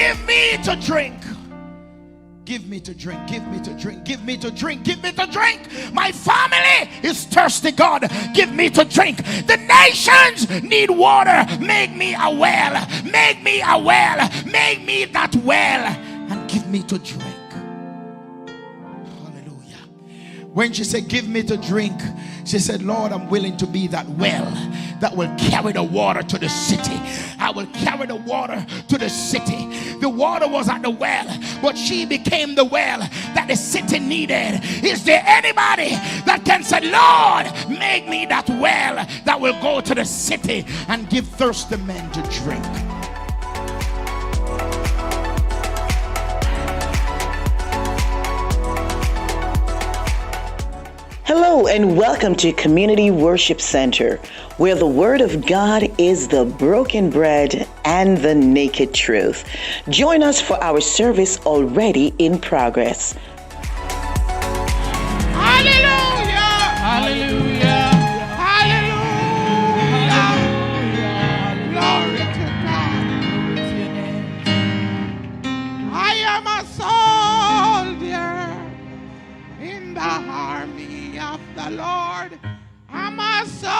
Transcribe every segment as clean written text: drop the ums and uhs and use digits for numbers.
give me to drink. Give me to drink, give me to drink, give me to drink, give me to drink. My family is thirsty, God. Give me to drink. The nations need water. Make me a well. Make me a well. Make me that well. And give me to drink. Hallelujah. When she said, give me to drink, she said, Lord, I'm willing to be that well that will carry the water to the city. I will carry the water to the city. The water was at the well, but she became the well that the city needed. Is there anybody that can say, Lord, make me that well that will go to the city and give thirsty men to drink? Hello and welcome to Community Worship Center, where the Word of God is the broken bread and the naked truth. Join us for our service already in progress. Hallelujah! Hallelujah! Hallelujah! Glory to God. I am a soldier in the army of the Lord. I'm a soldier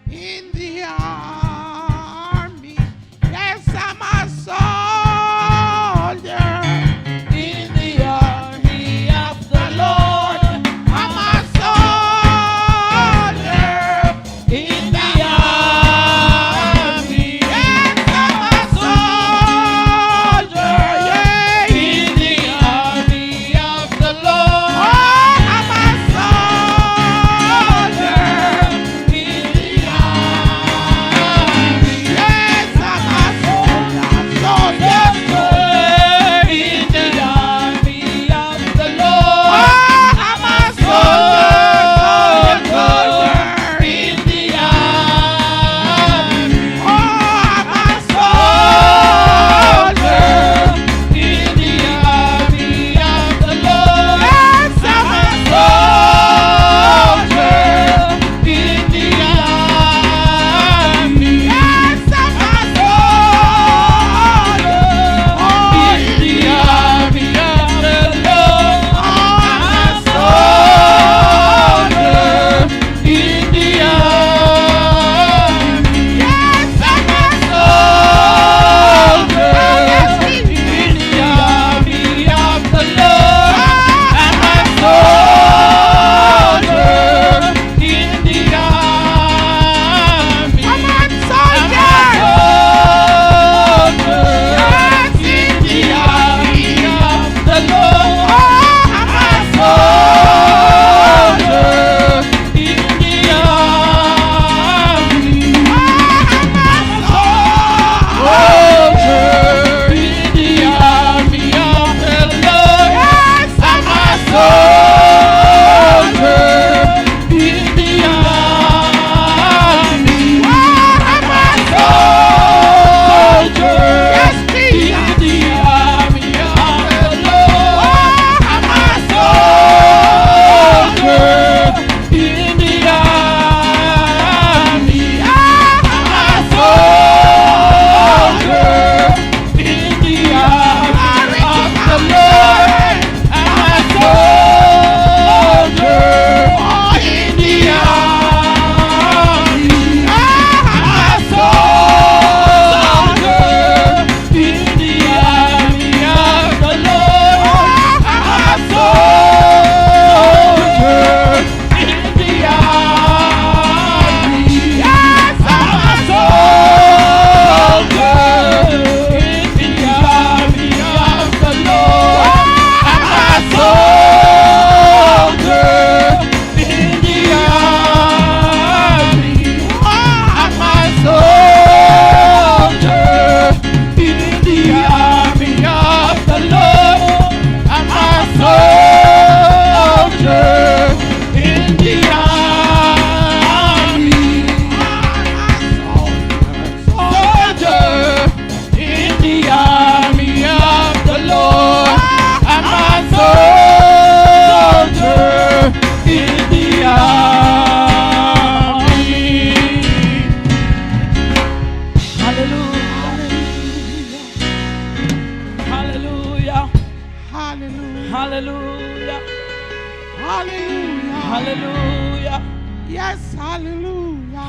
in the army. Yes, I'm a soldier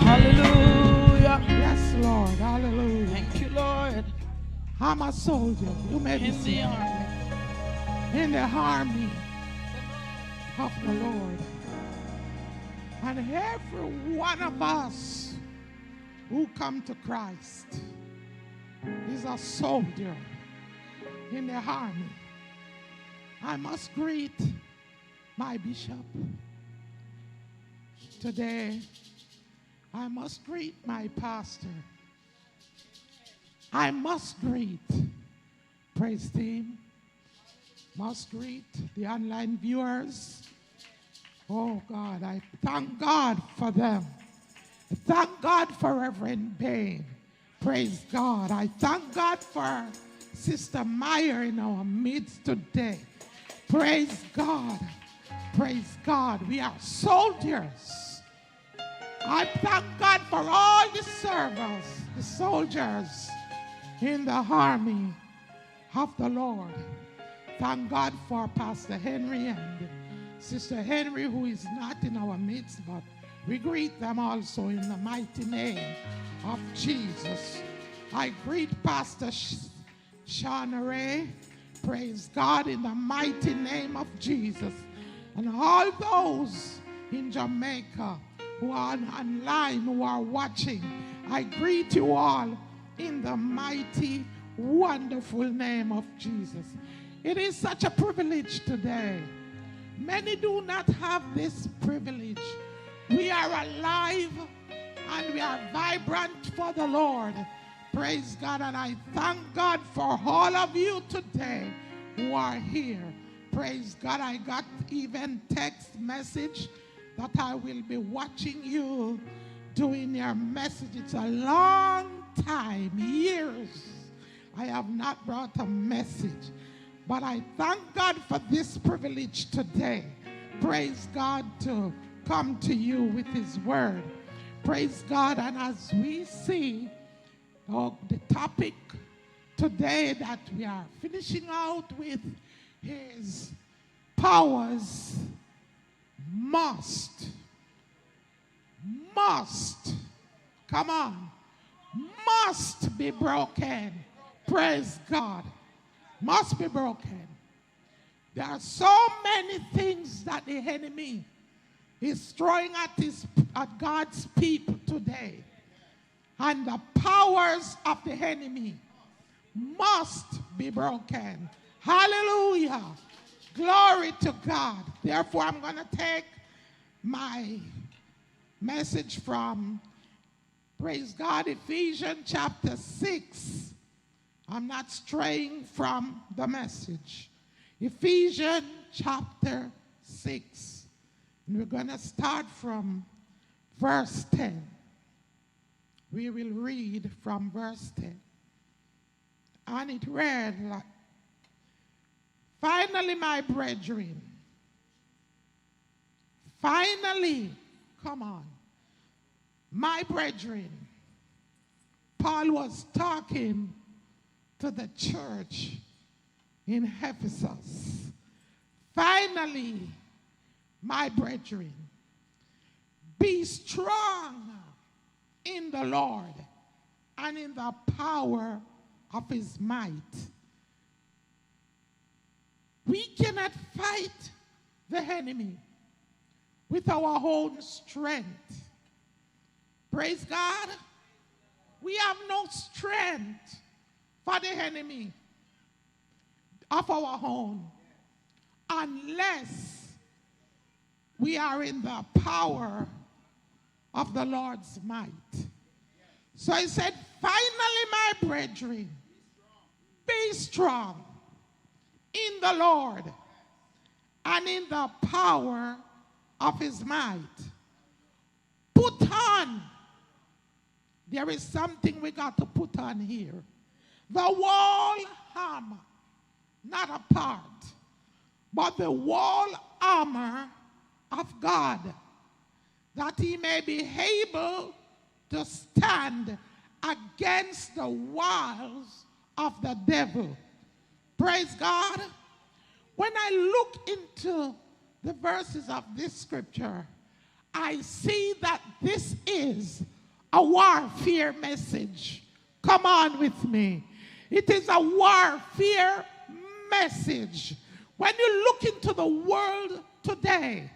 Hallelujah. Yes, Lord. Hallelujah. Thank you, Lord. I'm a soldier. You may be In the army. in the army of the Lord. And every one of us who come to Christ is a soldier in the army. I must greet my bishop today. I must greet my pastor. I must greet praise team. Must greet the online viewers. Oh God, I thank God for them. I thank God for Reverend Bain. Praise God. I thank God for Sister Meyer in our midst today. Praise God. Praise God. We are soldiers. I thank God for all the servants, the soldiers in the army of the Lord. Thank God for Pastor Henry and Sister Henry, who is not in our midst, but we greet them also in the mighty name of Jesus. I greet Pastor Shauna Ray. Praise God, in the mighty name of Jesus. And all those in Jamaica who are online, who are watching, I greet you all in the mighty, wonderful name of Jesus. It is such a privilege today. Many do not have this privilege. We are alive and we are vibrant for the Lord. Praise God. And I thank God for all of you today who are here. Praise God. I got even text message that I will be watching you doing your message. It's a long time, years. I have not brought a message. But I thank God for this privilege today. Praise God, to come to you with his word. Praise God. And as we see the topic today that we are finishing out with is powers must, come on, must be broken. Praise God. Must be broken. There are so many things that the enemy is throwing at God's people today. And the powers of the enemy must be broken. Hallelujah. Glory to God. Therefore, I'm going to take my message from, praise God, Ephesians chapter 6. I'm not straying from the message. Ephesians chapter 6. And we're going to start from verse 10. We will read from verse 10. And it read like, finally, my brethren, finally, come on, my brethren, Paul was talking to the church in Ephesus. Finally, my brethren, be strong in the Lord and in the power of his might. We cannot fight the enemy with our own strength. Praise God. We have no strength for the enemy of our own unless we are in the power of the Lord's might. So he said, finally, my brethren, be strong in the Lord and in the power of his might. Put on. There is something we got to put on here. The whole armor, not a part, but the whole armor of God, that he may be able to stand against the wiles of the devil. Praise God. When I look into the verses of this scripture, I see that this is a warfare message. Come on with me. It is a warfare message. When you look into the world today,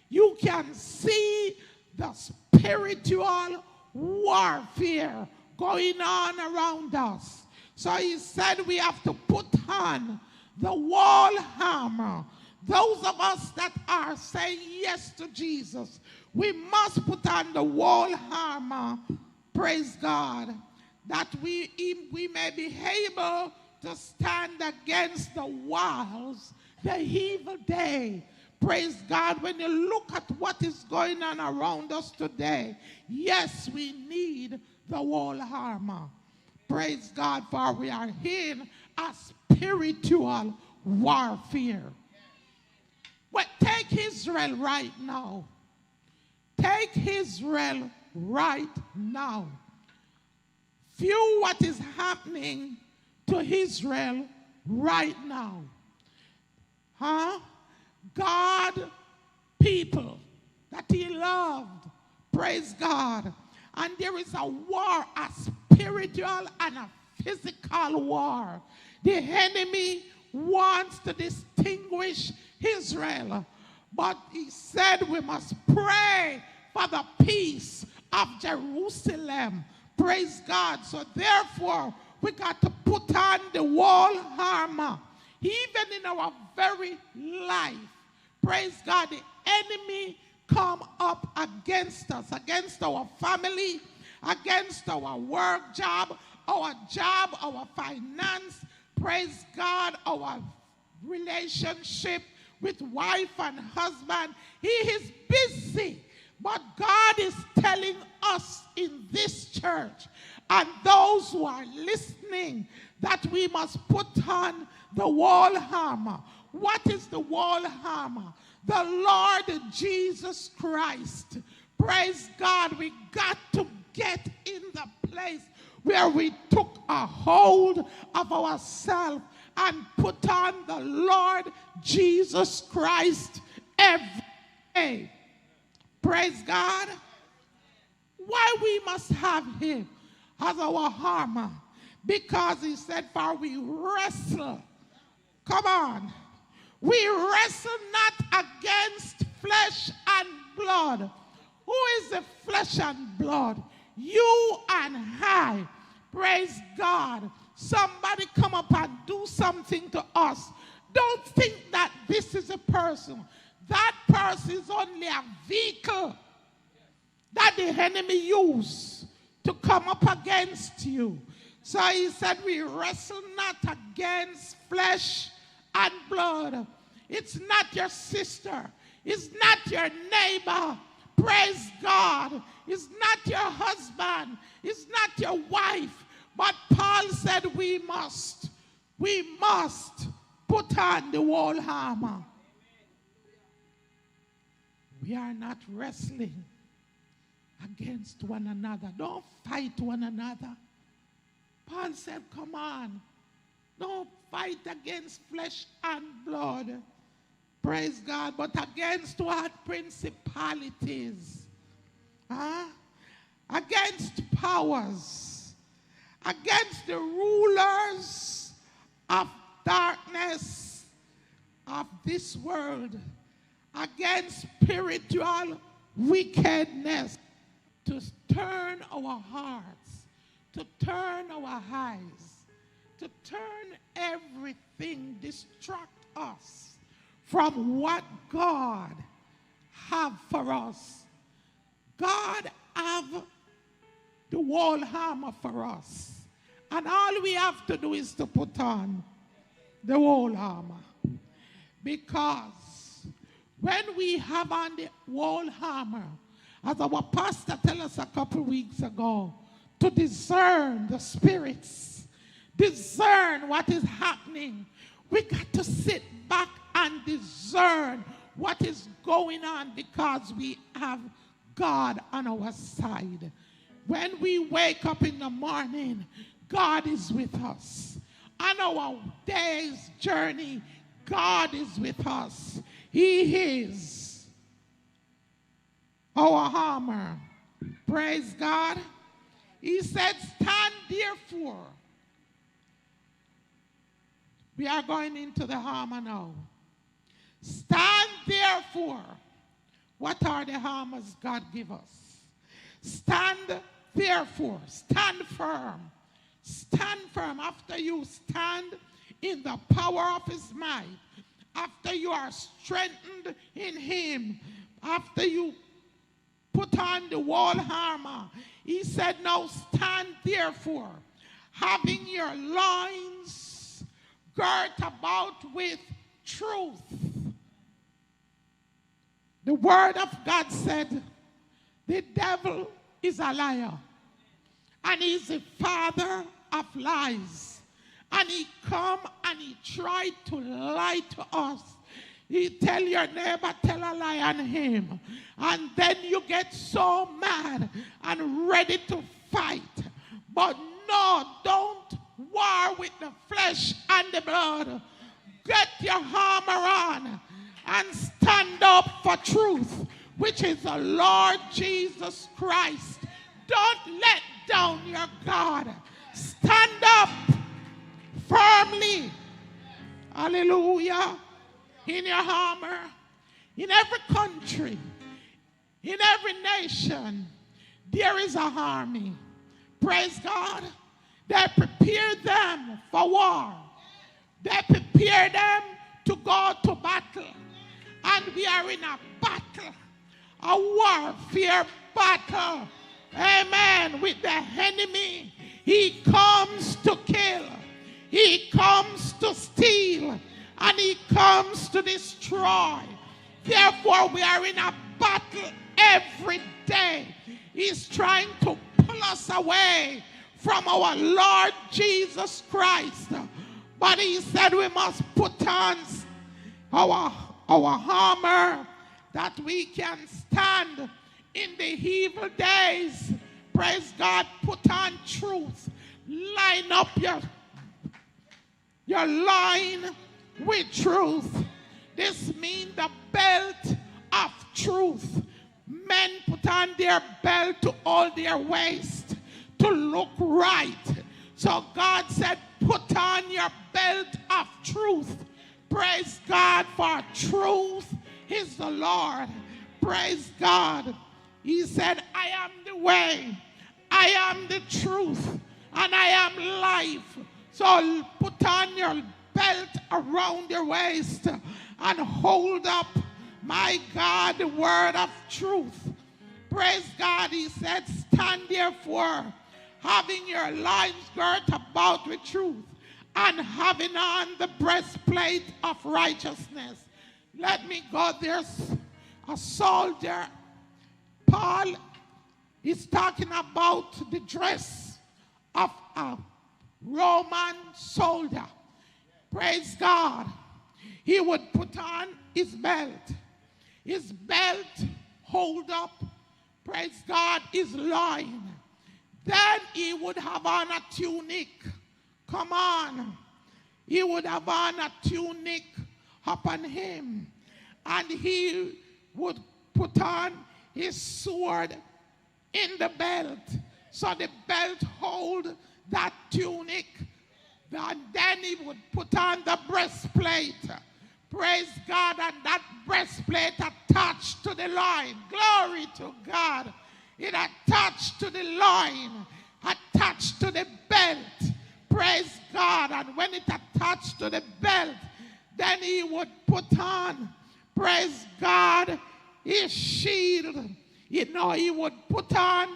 you can see the spiritual warfare going on around us. So he said we have to put on the wall armor. Those of us that are saying yes to Jesus, we must put on the wall armor, praise God, that we may be able to stand against the wiles, the evil day. Praise God. When you look at what is going on around us today, yes, we need the wall armor. Praise God, for we are in a spiritual warfare. But take Israel right now. Take Israel right now. View what is happening to Israel right now. God, people that he loved, praise God. And there is a war, a spiritual and a physical war. The enemy wants to distinguish Israel, but he said we must pray for the peace of Jerusalem. Praise God. So therefore, we got to put on the wall armor. Even in our very life, praise God, the enemy come up against us, against our family, against our work job, our finance, praise God, our relationship with wife and husband. He is busy, but God is telling us in this church and those who are listening that we must put on the wall armor. What is the wall armor? The Lord Jesus Christ. Praise God. We got to get in the place where we took a hold of ourselves and put on the Lord Jesus Christ every day. Praise God. Why we must have him as our armor? Because he said, for we wrestle. Come on. We wrestle not against flesh and blood. Who is the flesh and blood? You and I. Praise God. Somebody come up and do something to us. Don't think that this is a person. That person is only a vehicle that the enemy used to come up against you. So he said we wrestle not against flesh and blood. It's not your sister. It's not your neighbor. Praise God. It's not your husband. It's not your wife. But Paul said we must put on the whole armor. We are not wrestling against one another. Don't fight one another. Paul said, come on. Don't fight against flesh and blood. Praise God. But against what? Principalities. Against powers. Against the rulers of darkness of this world. Against spiritual wickedness. To turn our hearts. To turn our eyes. To turn everything, distract us from what God have for us. God have the wall armor for us. And all we have to do is to put on the wall armor. Because when we have on the wall armor, as our pastor told us a couple weeks ago, to discern the spirits, discern what is happening. We got to sit back and discern what is going on because we have God on our side. When we wake up in the morning, God is with us. On our day's journey, God is with us. He is our armor. Praise God. He said, stand therefore. We are going into the armor now. Stand therefore. What are the armors God give us? Stand therefore. Stand firm. Stand firm. After you stand in the power of his might, after you are strengthened in him, after you put on the whole armor, he said, now stand therefore, having your loins girt about with truth. The word of God said, the devil is a liar, and he's the father of lies. And he come and he tried to lie to us. He tell your neighbor, tell a lie on him. And then you get so mad and ready to fight. But no, don't war with the flesh and the blood. Get your armor on and stand up for truth, which is the Lord Jesus Christ. Don't let down your God. Stand up firmly. Hallelujah. In your armor. In every country, in every nation, there is an army. Praise God. They prepare them for war. They prepare them to go to battle. And we are in a battle, a warfare battle. Amen. With the enemy. He comes to kill. He comes to steal. And he comes to destroy. Therefore, we are in a battle every day. He's trying to pull us away from our Lord Jesus Christ. But he said we must put on our armor that we can stand in the evil days. Praise God. Put on truth. Line up your line with truth. This means the belt of truth. Men put on their belt to hold their waist, to look right. So God said, put on your belt of truth. Praise God, for truth is the Lord. Praise God. He said, I am the way, I am the truth, and I am life. So put on your belt around your waist and hold up, my God, the word of truth. Praise God. He said, stand therefore, having your loins girt about with truth, and having on the breastplate of righteousness. Let me go. There's a soldier. Paul is talking about the dress of a Roman soldier. Praise God. He would put on his belt. His belt hold up, praise God, his loin. Then he would have on a tunic. Come on. He would have on a tunic upon him. And he would put on his sword in the belt. So the belt hold that tunic. And then he would put on the breastplate. Praise God. And that breastplate attached to the loin. Glory to God. It attached to the loin. Attached to the belt. Praise God. And when it attached to the belt, then he would put on, praise God, his shield. You know, he would put on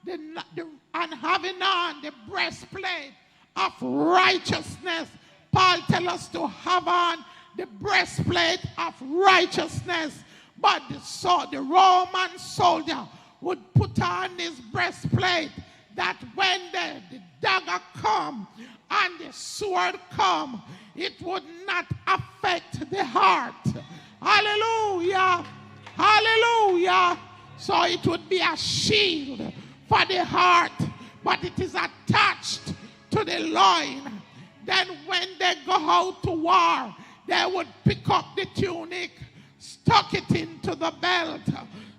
and having on the breastplate of righteousness. Paul tells us to have on the breastplate of righteousness. But the Roman soldier would put on his breastplate, that when the dagger come and the sword come, it would not affect the heart. Hallelujah. Hallelujah. So it would be a shield for the heart, but it is attached to the loin. Then when they go out to war, they would pick up the tunic, stuck it into the belt.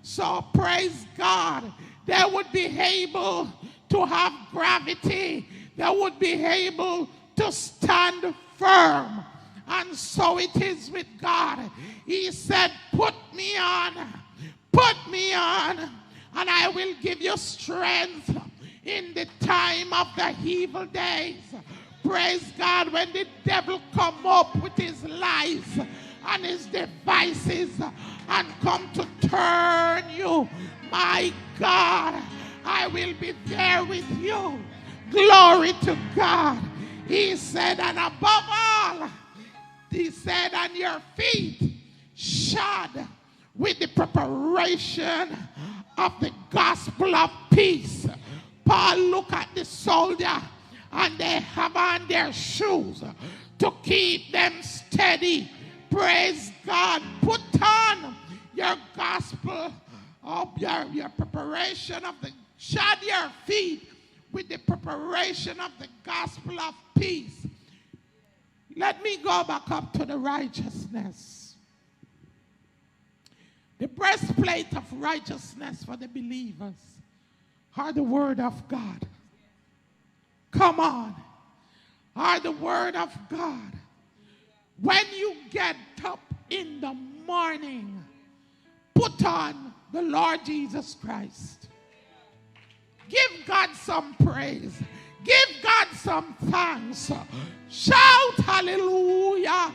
So praise God, they would be able to have gravity, they would be able to stand firm. And so it is with God. He said, put me on, and I will give you strength in the time of the evil days. Praise God. When the devil come up with his lies and his devices and come to turn you, my God, I will be there with you. Glory to God. He said, and above all, he said, and your feet shod with the preparation of the gospel of peace. Paul look at the soldier, and they have on their shoes to keep them steady. Praise God. Put on your gospel of your preparation of the, shod your feet with the preparation of the gospel of peace. Let me go back up to the righteousness. The breastplate of righteousness for the believers are the word of God. Come on. Are the word of God. When you get up in the morning, put on the Lord Jesus Christ. Give God some praise. Give God some thanks. Shout hallelujah.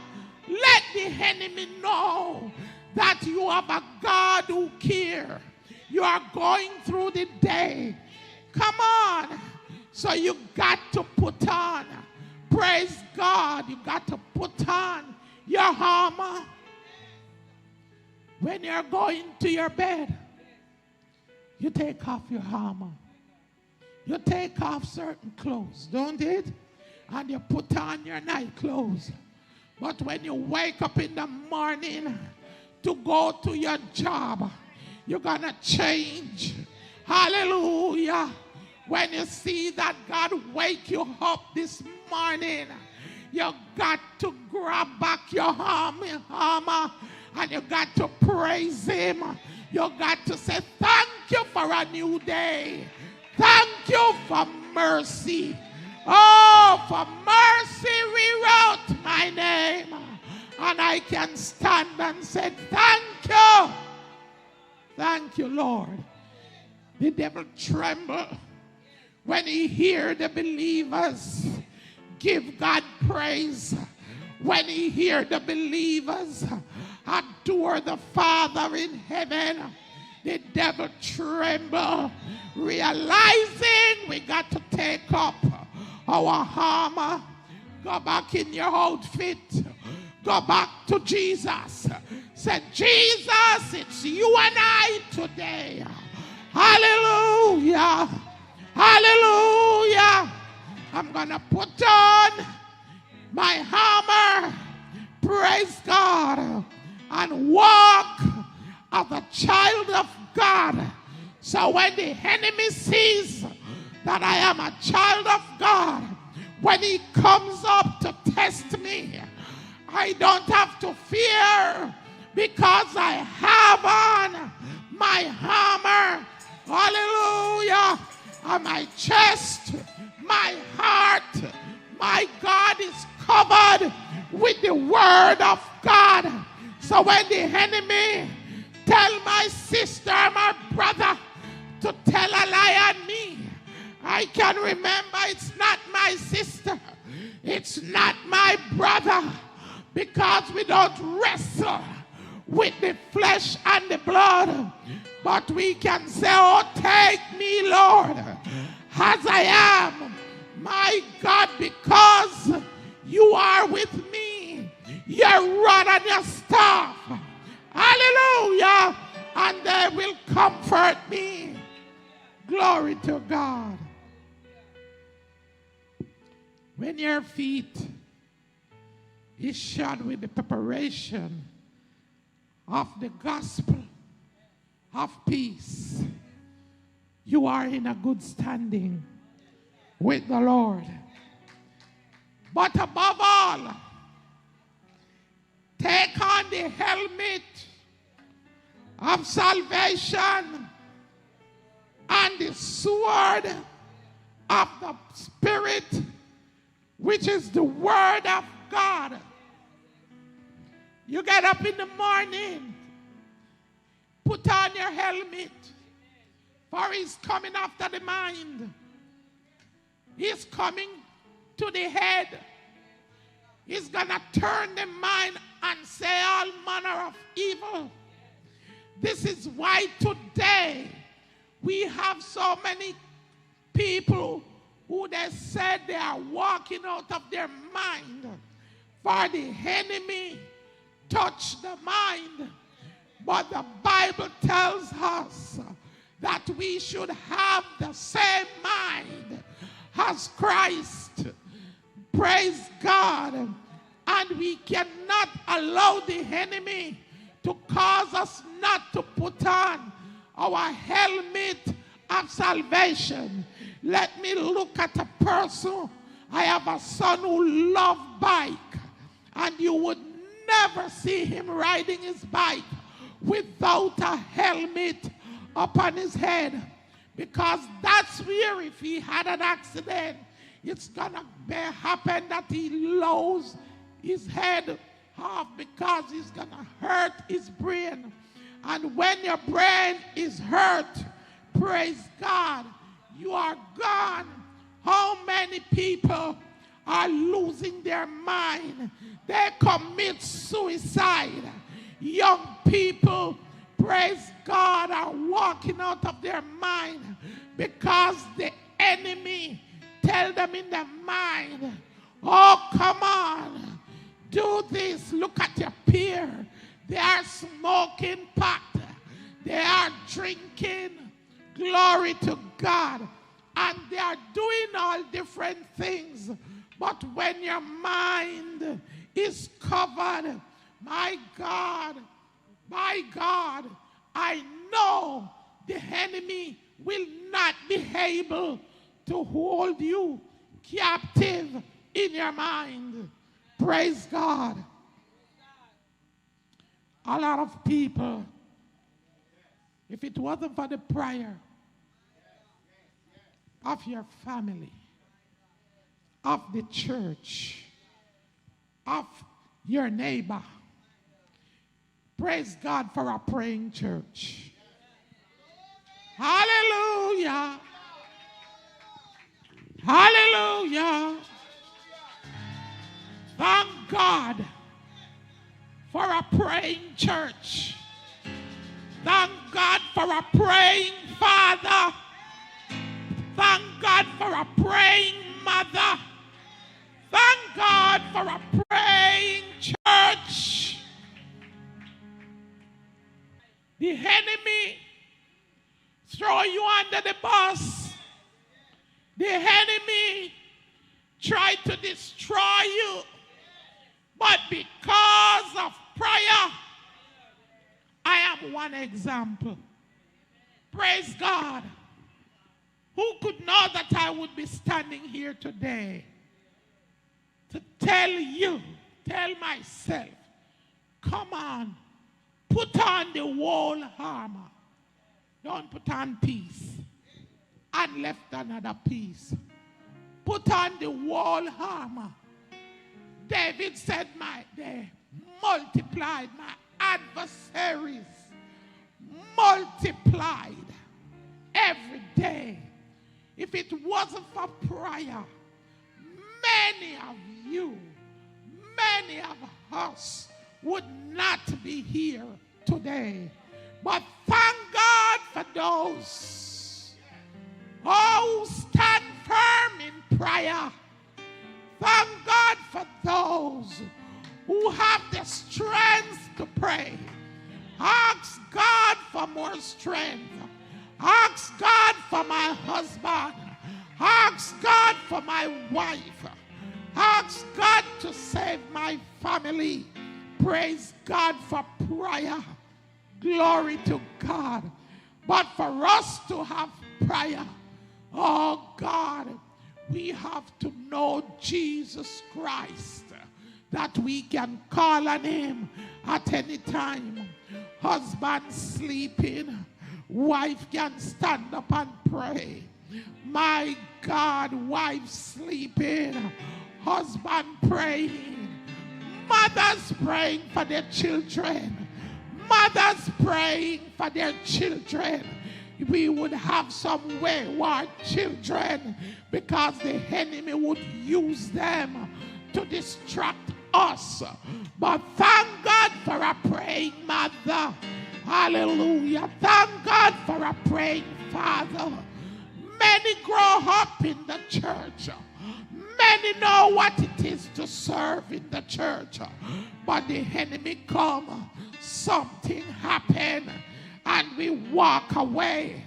Let the enemy know that you have a God who cares. You are going through the day. Come on. So you got to put on. Praise God. You got to put on your armor. When you're going to your bed, you take off your armor. You take off certain clothes, don't it? And you put on your night clothes. But when you wake up in the morning to go to your job, you're going to change. Hallelujah. When you see that God wake you up this morning, you got to grab back your armor and you got to praise him. You got to say, thank you for a new day. Thank you for mercy. Oh, for mercy rewrote my name. And I can stand and say, thank you. Thank you, Lord. The devil tremble when he hear the believers give God praise. When he hear the believers adore the Father in heaven, the devil tremble, realizing we got to take up our armor. Go back in your outfit. Go back to Jesus. Say, Jesus, it's you and I today. Hallelujah. Hallelujah. I'm going to put on my armor. Praise God. And walk as a child of God. So when the enemy sees that I am a child of God, when he comes up to test me, I don't have to fear because I have on my armor. Hallelujah. On my chest, my heart, my God is covered with the word of God. So when the enemy tell my sister, my brother to tell a lie on me, I can remember it's not my sister, it's not my brother, because we don't wrestle with the flesh and the blood, but we can say, oh, take me, Lord, as I am, my God, because you are with me, your rod and your staff, hallelujah, and they will comfort me. Glory to God. When your feet is shod with the preparation of the gospel of peace, you are in a good standing with the Lord. But above all, take on the helmet of salvation and the sword of the Spirit, which is the Word of God. You get up in the morning, put on your helmet, for he's coming after the mind. He's coming to the head. He's going to turn the mind and say all manner of evil. This is why today we have so many people who they said they are walking out of their mind, for the enemy touch the mind. But the Bible tells us that we should have the same mind as Christ. Praise God. And we cannot allow the enemy to cause us not to put on our helmet of salvation. Let me look at a person. I have a son who loves bike, and you would never see him riding his bike without a helmet upon his head, because that's where if he had an accident, it's gonna happen that he loses his head off, because he's gonna hurt his brain. And when your brain is hurt, praise God, you are gone. How many people are losing their mind? They commit suicide. Young people, praise God, are walking out of their mind because the enemy tell them in their mind, oh, come on, do this. Look at your peer. They are smoking pot. They are drinking. Glory to God. And they are doing all different things. But when your mind is covered, my God, I know the enemy will not be able to hold you captive in your mind. Praise God. A lot of people, if it wasn't for the prayer of your family, of the church, of your neighbor, praise God for a praying church. Hallelujah. Hallelujah. Thank God for a praying church. Thank God for a praying father. Thank God for a praying mother. Thank God for a praying church. The enemy throw you under the bus. The enemy try to destroy you. But because of prayer, I am one example. Praise God. Who could know that I would be standing here today to tell you, tell myself, come on, put on the whole armor. Don't put on piece and left another piece. Put on the whole armor. David said, they multiplied, my adversaries multiplied every day. If it wasn't for prayer, many of you, many of us would not be here today. But thank God for those who stand firm in prayer. Thank God for those who have the strength to pray. Ask God for more strength. Ask God for my husband. Ask God for my wife. Ask God to save my family. Praise God for prayer. Glory to God. But for us to have prayer, oh God, we have to know Jesus Christ, that we can call on him at any time. Husband sleeping, wife can stand up and pray. My God, wife sleeping, husband praying, mothers praying for their children, mothers praying for their children. We would have some wayward children because the enemy would use them to distract us. But thank God for a praying mother. Hallelujah. Thank God for a praying father. Many grow up in the church. Many know what it is to serve in the church. But the enemy come, something happen, and we walk away.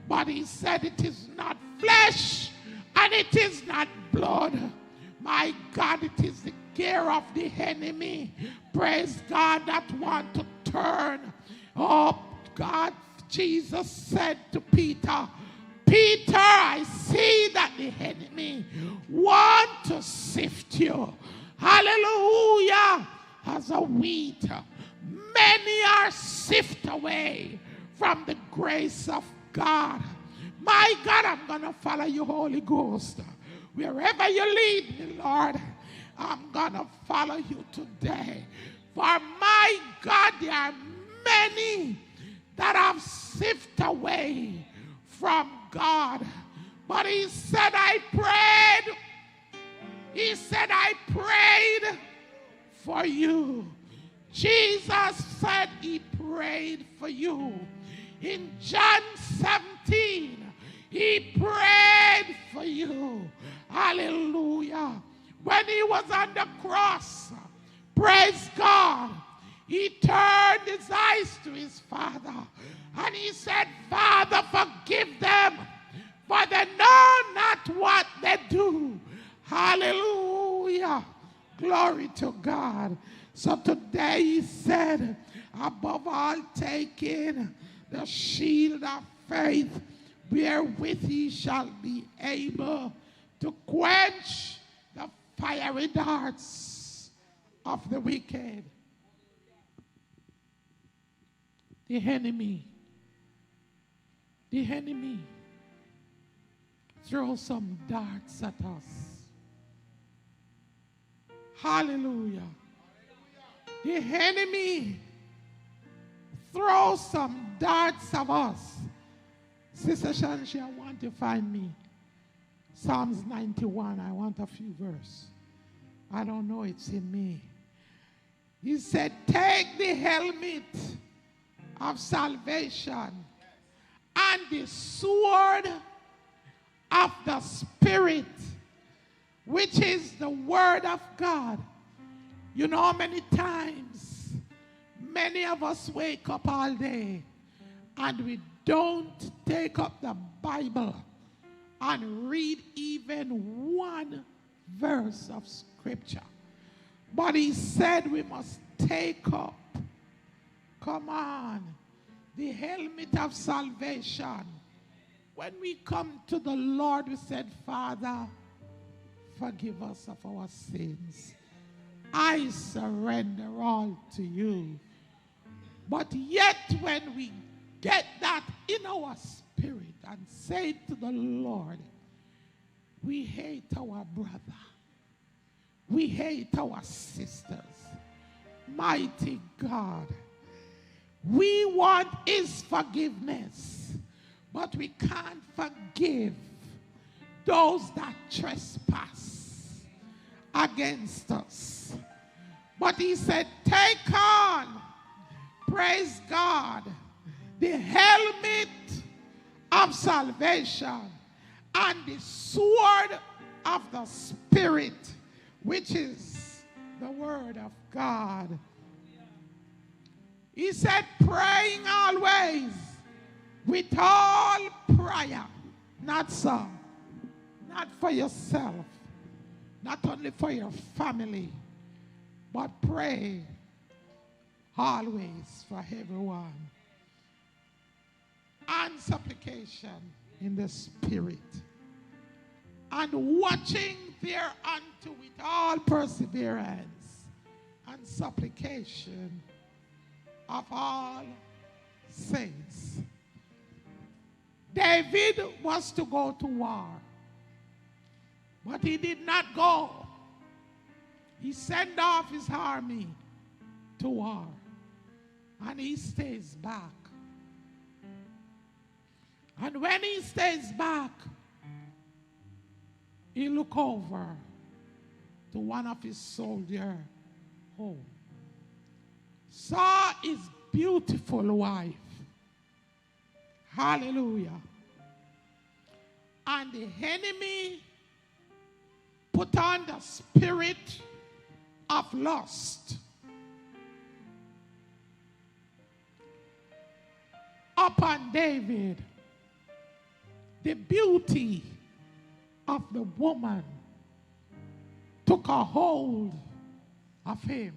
But he said it is not flesh and it is not blood. My God, it is the gear of the enemy. Praise God, that want to turn. Oh God, Jesus said to Peter, Peter, I see that the enemy want to sift you. Hallelujah. As a wheat, many are sifted away from the grace of God. My God, I'm going to follow you, Holy Ghost. Wherever you lead me, Lord, I'm going to follow you today. For my God, there are many that have sifted away from God. But he said, I prayed. He said, I prayed for you. Jesus said he prayed for you. In John 17, he prayed for you. Hallelujah. When he was on the cross, praise God, he turned his eyes to his Father and he said, Father, forgive them, for they know not what they do. Hallelujah. Glory to God. So today he said, above all, taking the shield of faith, wherewith ye shall be able to quench the fiery darts of the wicked. The enemy throws some darts at us. Hallelujah. The enemy throws some darts at us. Sister Shanshi, I want to find me Psalms 91. I want a few verses. I don't know, it's in me. He said, take the helmet of salvation and the sword of the Spirit, which is the word of God. You know how many times many of us wake up all day and we don't take up the Bible and read even one verse of scripture. But he said we must take up, come on, the helmet of salvation. When we come to the Lord, we said, Father, forgive us of our sins. I surrender all to you. But yet when we get that in our spirit and say to the Lord, we hate our brother. We hate our sisters. Mighty God. We want his forgiveness, but we can't forgive those that trespass against us. But he said, take on, praise God, the helmet of salvation and the sword of the Spirit, which is the word of God. He said, praying always with all prayer, not some, not for yourself, not only for your family, but pray always for everyone. And supplication in the Spirit. And watching thereunto with all perseverance and supplication of all saints. David was to go to war, but he did not go. He sent off his army to war, and he stays back. And when he stays back, he look over to one of his soldiers home, saw his beautiful wife. Hallelujah. And the enemy put on the spirit of lust upon David. The beauty of the woman took a hold of him.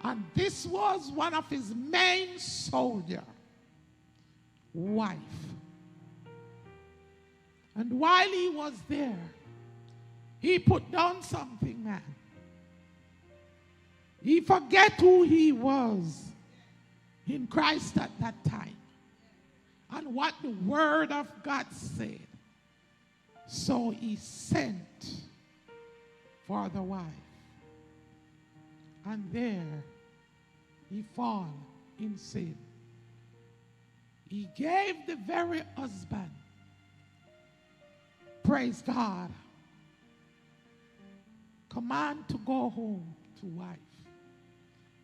And this was one of his main soldier wife. And while he was there, he put down something, man. He forget who he was in Christ at that time and what the word of God said. So he sent for the wife. And there he fall in sin. He gave the very husband, praise God, command to go home to wife.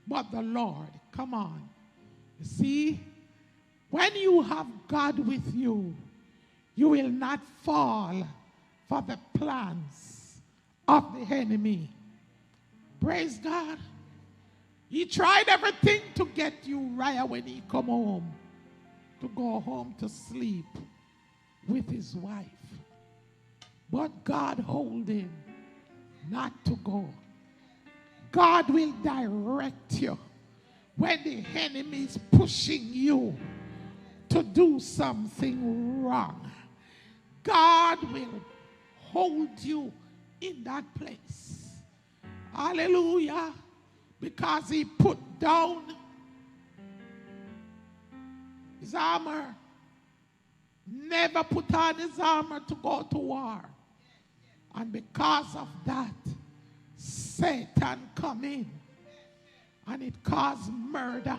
But the Lord, come on. You see, when you have God with you, you will not fall for the plans of the enemy. Praise God. He tried everything to get Uriah when he come home, to go home to sleep with his wife. But God hold him not to go. God will direct you when the enemy is pushing you to do something wrong. God will hold you in that place. Hallelujah. Because he put down his armor. Never put on his armor to go to war. And because of that, Satan come in. And it caused murder.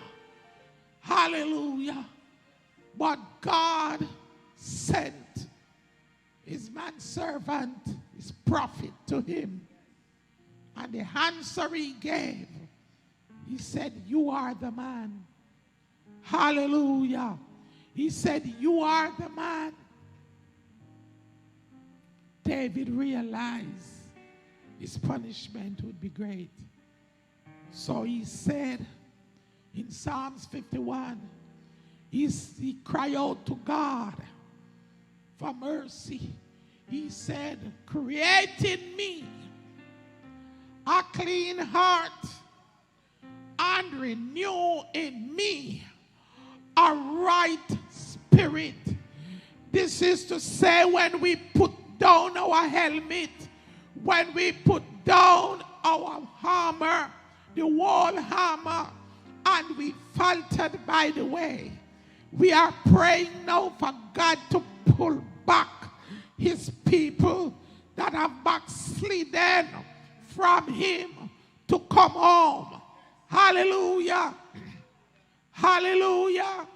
Hallelujah. But God sent his manservant, his prophet, to him. And the answer he gave, he said, you are the man. Hallelujah. He said, you are the man. David realized his punishment would be great. So he said in Psalms 51, he cried out to God for mercy. He said, create in me a clean heart and renew in me a right spirit. This is to say, when we put down our helmet, when we put down our armor, the wall armor, and we faltered by the way, we are praying now for God to pull back his people that have backslidden from him to come home. Hallelujah. Hallelujah.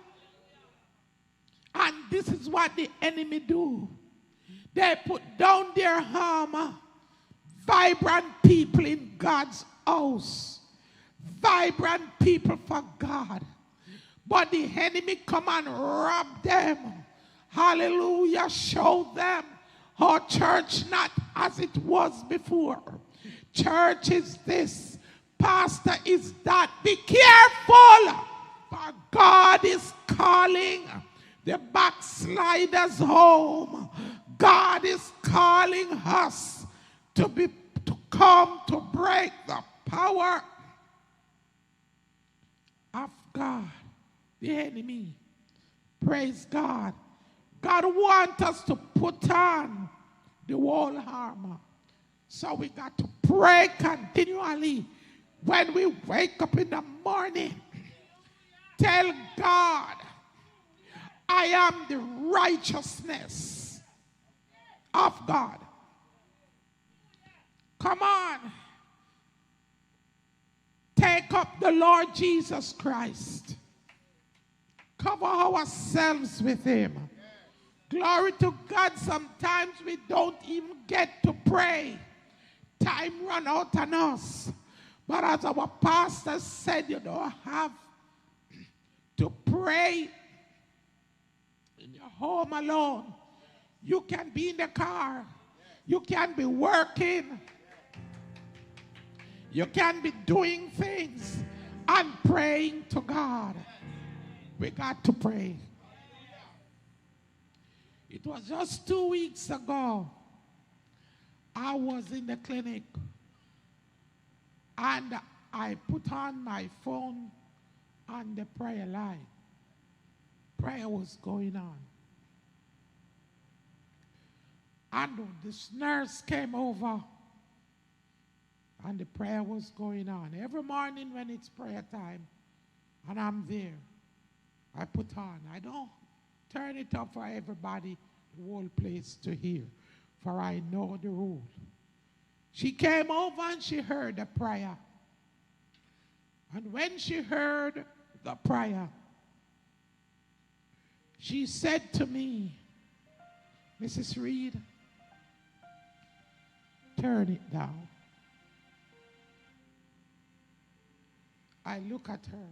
And this is what the enemy do. They put down their armor. Vibrant people in God's house. Vibrant people for God. But the enemy come and rob them. Hallelujah. Show them how church not as it was before. Church is this. Pastor is that. Be careful. For God is calling the backsliders home. God is calling us to come to break the power of God, the enemy. Praise God. God wants us to put on the whole armor. So we got to pray continually. When we wake up in the morning, tell God, I am the righteousness of God. Come on. Take up the Lord Jesus Christ. Cover ourselves with him. Glory to God. Sometimes we don't even get to pray. Time run out on us. But as our pastor said, you don't have to pray in your home alone. You can be in the car. You can be working. You can be doing things and praying to God. We got to pray. It was just 2 weeks ago. I was in the clinic and I put on my phone on the prayer line. Prayer was going on. And this nurse came over and the prayer was going on. Every morning when it's prayer time and I'm there, I put on. I don't turn it up for everybody, the whole place to hear, for I know the rule. She came over and she heard the prayer. And when she heard the prayer, she said to me, Mrs. Reid, turn it down. I look at her,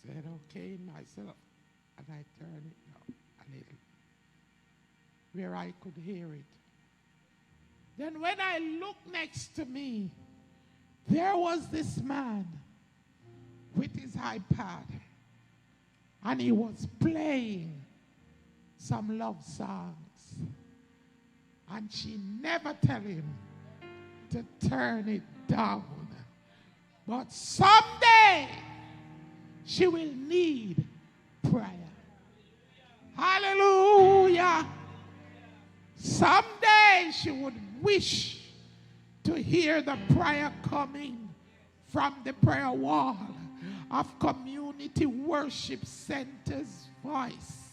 said, okay, myself, and I turned it down a little, where I could hear it. Then when I looked next to me, there was this man with his iPad, and he was playing some love songs. And she never tell him to turn it down. But someday, she will need prayer. Hallelujah. Someday she would wish to hear the prayer coming from the prayer wall of Community Worship Center's voice.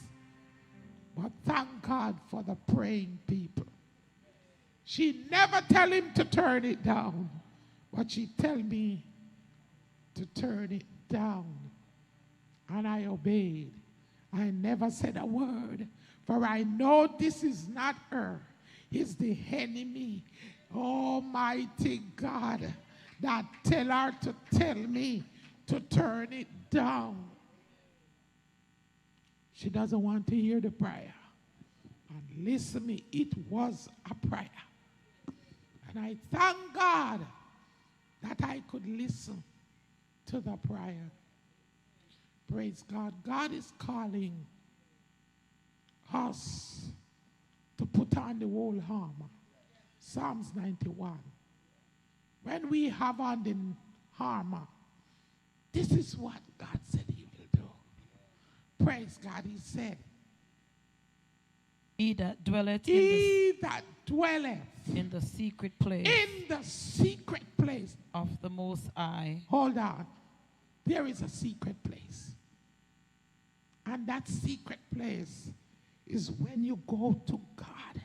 But thank God for the praying people. She never tell him to turn it down, but she tell me to turn it down. And I obeyed. I never said a word, for I know this is not her. It's the enemy, Almighty God, that tell her to tell me to turn it down. She doesn't want to hear the prayer. And listen to me, it was a prayer. And I thank God that I could listen to the prayer. Praise God. God is calling us to put on the whole armor. Psalms 91. When we have on the armor, this is what God said he will do. Praise God. He said, He that dwelleth in the secret place of the Most High. Hold on. There is a secret place. And that secret place is when you go to God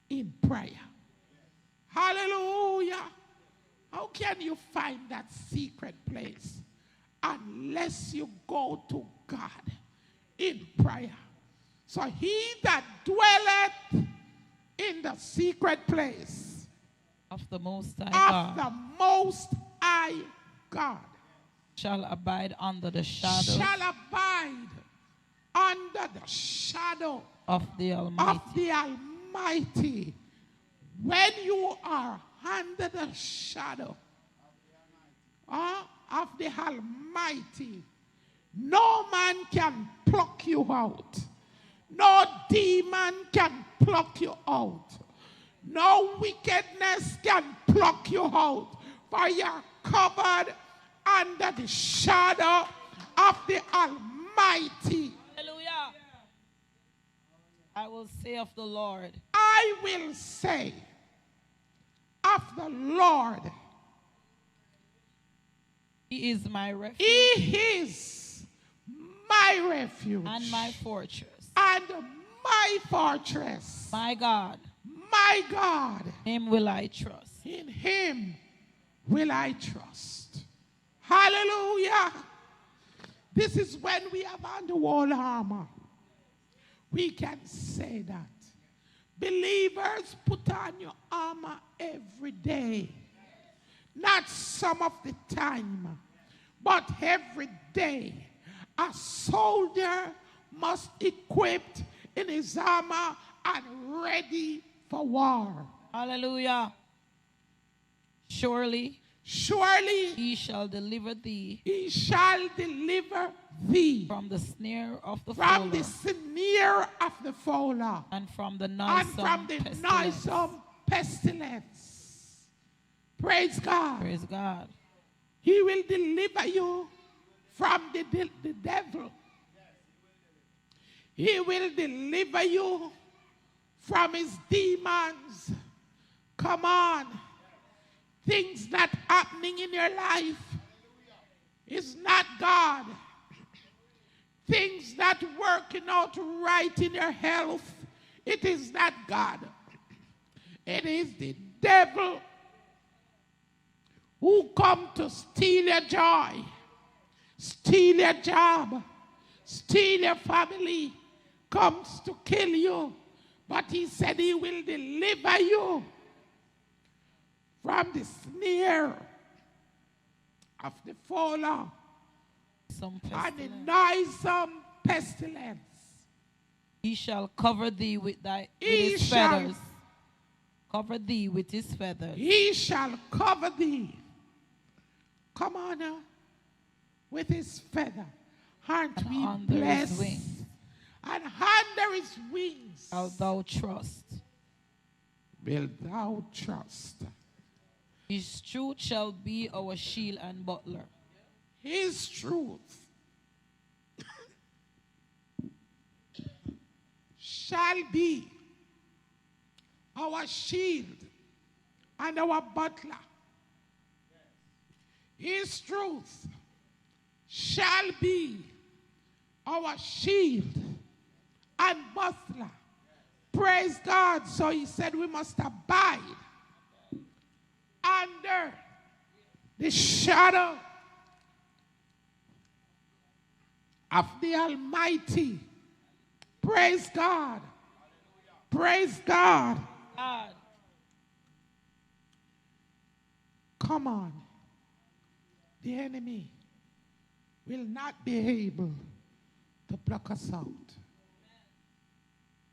in prayer. Hallelujah. How can you find that secret place unless you go to God in prayer? So he that dwelleth in the secret place of the Most High of God, the Most High God shall abide under the shadow of the Almighty. When you are under the shadow of the Almighty, no man can pluck you out. No demon can pluck you out. No wickedness can pluck you out. For you're covered under the shadow of the Almighty. Hallelujah. I will say of the Lord. I will say of the Lord. He is my refuge. He is my refuge, and my fortress. and my fortress. My God, My God, him will I trust. in him will I trust. Hallelujah. This is when we have on the whole armor. We can say that. Believers, put on your armor every day. Not some of the time, but every day. A soldier must equip in his armor and ready for war. Hallelujah. Surely Surely he shall deliver thee he shall deliver thee from the snare of the from the fowler, snare of the fowler and from the and noisome from the pestilence. noisome pestilence. Praise God. Praise God. He will deliver you from the devil. He will deliver you from his demons. Come on. Things not happening in your life is not God. Things not working out right in your health, it is not God. It is the devil who come to steal your joy, steal your job, steal your family, comes to kill you. But he said he will deliver you from the snare of the fowler Some and the pestilence. noisome pestilence. He shall cover thee with He his shall- feathers. Cover thee with his feathers. He shall cover thee. Come on now. With his feather. Aren't And we under his blessed? wings And under his wings shalt thou trust. will thou trust. His truth shall be our shield and butler. His truth shall be our shield and our butler. His truth shall be our shield and butler. Praise God. So he said we must abide under the shadow of the Almighty. Praise God. Praise God. God. Come on. The enemy will not be able to pluck us out.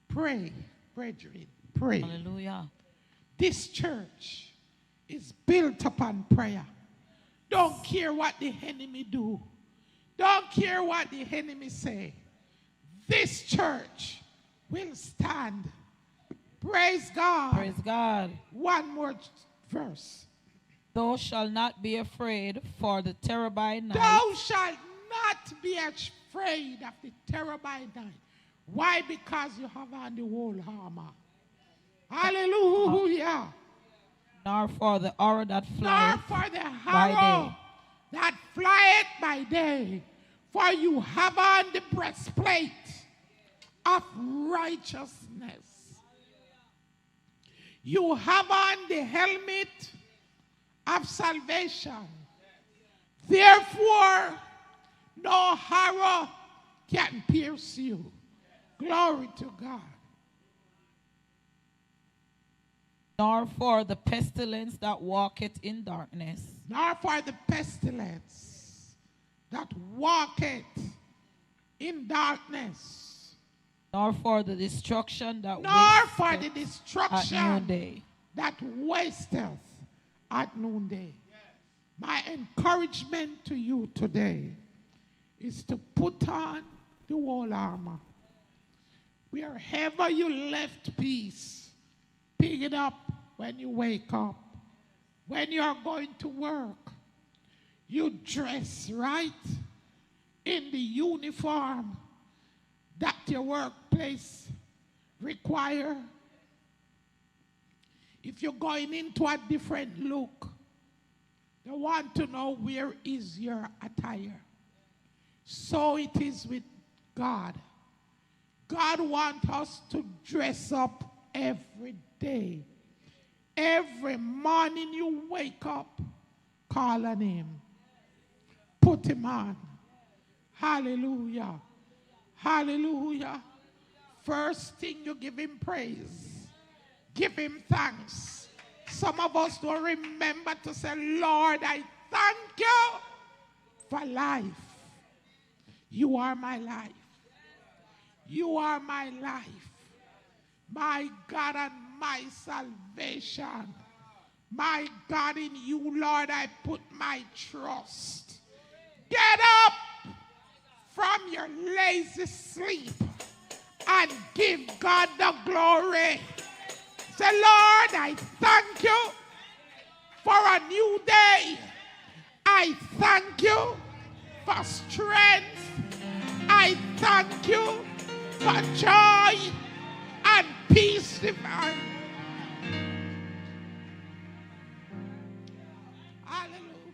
Pray, brethren, pray. Hallelujah. This church is built upon prayer. Don't care what the enemy do. Don't care what the enemy say. This church will stand. Praise God. Praise God. One more verse. Thou shalt not be afraid for the terror by night. Thou shalt not be afraid of the terror by night. Why? Because you have on the whole armor. Hallelujah. Nor for the arrow that Nor flieth for the by arrow day. that flieth by day. For you have on the breastplate of righteousness. You have on the helmet of salvation. Therefore, no arrow can pierce you. Glory to God. Nor for the pestilence that walketh in darkness. Nor for the pestilence that walketh in darkness. Nor for the destruction that Nor for the wasteth at destruction noonday. that wasteth at noonday. My encouragement to you today is to put on the whole armor. Wherever you left peace, pick it up when you wake up. When you are going to work, you dress right in the uniform that your workplace require. If you're going into a different look, they want to know where is your attire. So it is with God. God wants us to dress up every day. Every morning you wake up, call on him. Put him on. Hallelujah. Hallelujah. First thing, you give him praise. Give him thanks. Some of us don't remember to say, Lord, I thank you for life. You are my life. You are my life. My God and my salvation. My God, in you, Lord, I put my trust. Get up from your lazy sleep and give God the glory. Say, Lord, I thank you for a new day. I thank you for strength. I thank you for joy and peace divine. Hallelujah.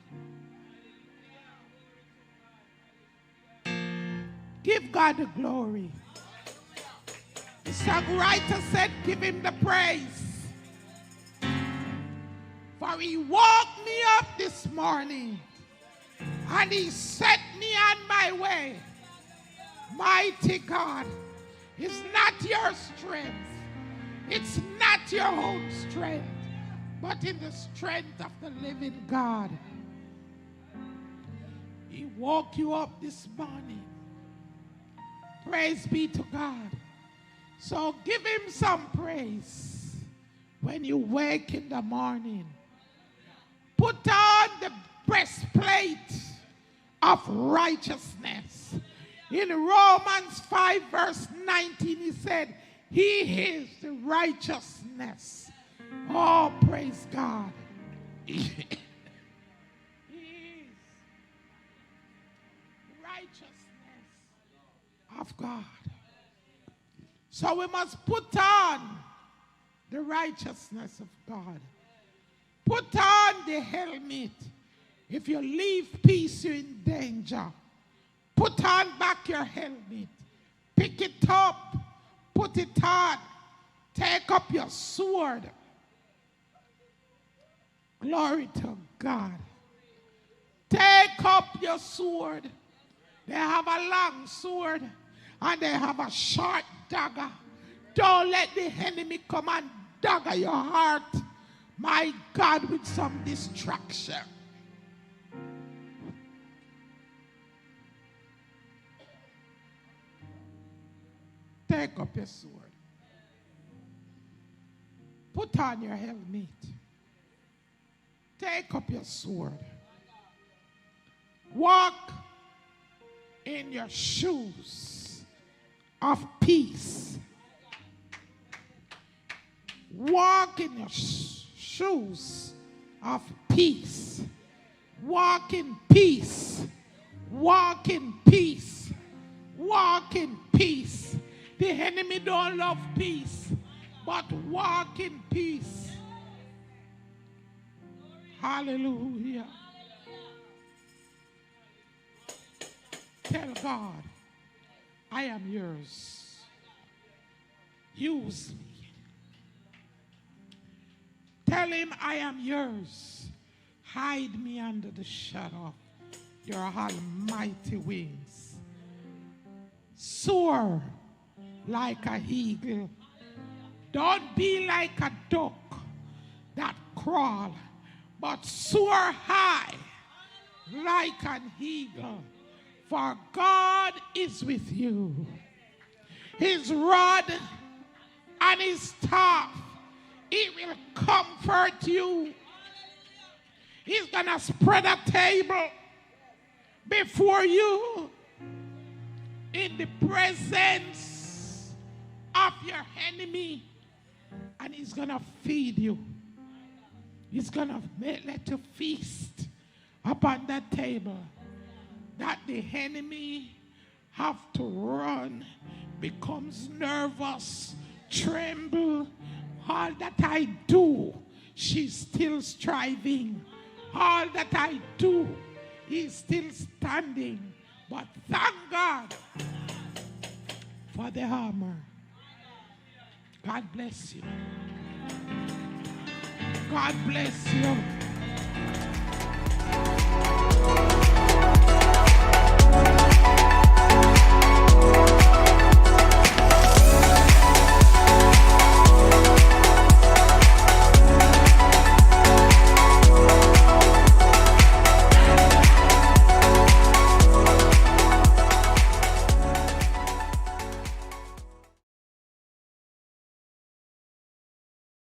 Give God the glory. The songwriter said, give him the praise. For he woke me up this morning and he set me on my way. Mighty God, it's not your strength. It's not your own strength, but in the strength of the living God. He woke you up this morning. Praise be to God. So give him some praise when you wake in the morning. Put on the breastplate of righteousness. In Romans 5 verse 19 he said, he is the righteousness. Oh, praise God. He is righteousness of God. So we must put on the righteousness of God. Put on the helmet. If you leave peace, you're in danger. Put on back your helmet. Pick it up. Put it on. Take up your sword. Glory to God. Take up your sword. They have a long sword and they have a short dagger. Don't let the enemy come and dagger your heart, my God, with some distraction. Take up your sword. Put on your helmet. Take up your sword. Walk in your shoes of peace. Walk in your shoes of peace. Walk in peace. Walk in peace. Walk in peace. The enemy don't love peace, but walk in peace. Hallelujah. Tell God, I am yours. Use me. Tell him I am yours. Hide me under the shadow of your almighty wings. Soar like a eagle. Don't be like a duck that crawl, but soar high like an eagle. For God is with you. His rod and his staff, he will comfort you. He's going to spread a table before you in the presence of your enemy, and he's going to feed you. He's going to let you feast upon that table that the enemy have to run, becomes nervous, tremble. All that I do, she's still striving. All that I do, he's still standing. But thank God for the armor. God bless you. God bless you.